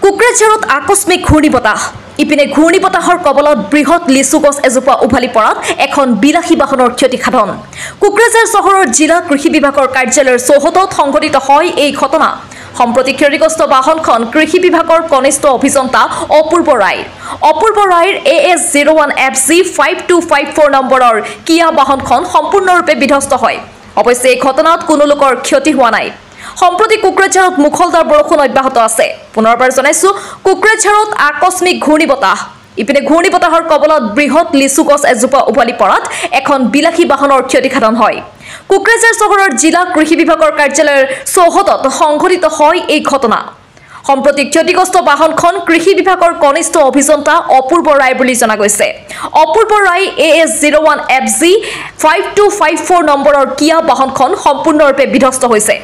কোকৰাঝাৰত আকস্মিক ঘূৰ্ণীবতাহ ইপিনে ঘূৰ্ণীবতাহৰ কবলত বৃহৎ লিচু গছ এজোপা উভালি পৰাত এখন বিলাসী বাহনৰ ক্ষতিসাধন কোকৰাঝাৰ চহৰৰ জিলা কৃষি বিভাগৰ কাৰ্যালয়ৰ চৌহদত সংঘটিত হয় এই ঘটনা সম্প্ৰতি ক্ষতিগ্ৰস্ত বাহনখন কৃষি বিভাগৰ কনিষ্ঠ অভিযন্তা অপূৰ্ব ৰায়ৰ AS01FG 5254 নম্বৰৰ কিয়া বাহনখন সম্পূৰ্ণৰূপে বিধ্বস্ত হয় অৱশ্যে এই ঘটনাত কোনো লোকৰ ক্ষতি হোৱা নাই সম্প্ৰতি কোকৰাঝাৰত মুখলধাৰ বৰষুণ অব্যাহত আছে পুনৰবাৰ জনাইছো কোকৰাঝাৰত আকস্মিক ঘূৰ্ণীবতাহ ইপিনে ঘূৰ্ণীবতাহৰ কবলত বৃহৎ লিচু গছ এজোপা উভালি পৰাত এখন বিলাসী বাহনৰ ক্ষতিসাধন হয় কোকৰাঝাৰ চহৰৰ জিলা কৃষি বিভাগৰ কাৰ্যালয়ৰ চৌহদত সংঘটিত হয় এই ঘটনা সম্প্ৰতি ক্ষতিগ্ৰস্ত বাহনখন কৃষি বিভাগৰ কনিষ্ঠ অভিযন্তা অপূৰ্ব ৰায় বুলি জনা গৈছে অপূৰ্ব ৰায় AS01FG 5254 নম্বৰৰ কিয়া বাহনখন সম্পূৰ্ণৰূপে বিধ্বস্ত হৈছে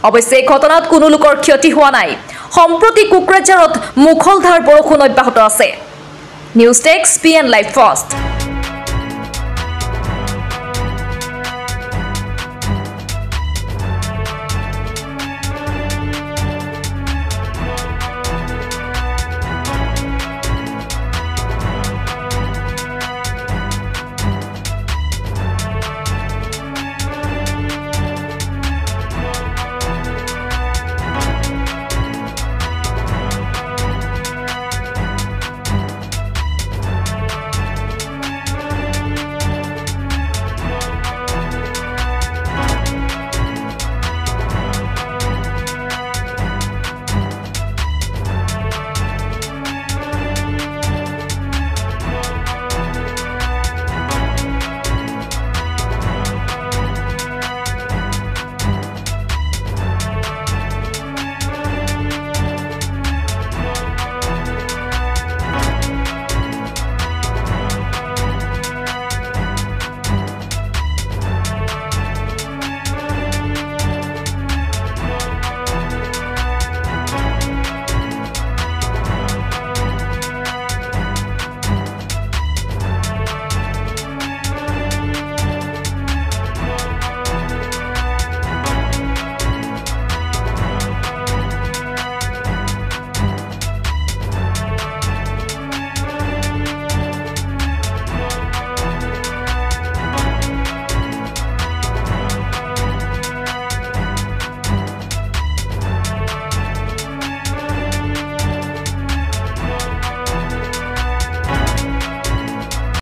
অৱশ্যে এই ঘটনাত কোনো লোকৰ ক্ষতি হোৱা নাই সম্প্ৰতি কোকৰাঝাৰত মুখলধাৰ বৰষুণ অব্যাহত আছে নিউজ টেক্স PN লাইভ ফাৰ্ষ্ট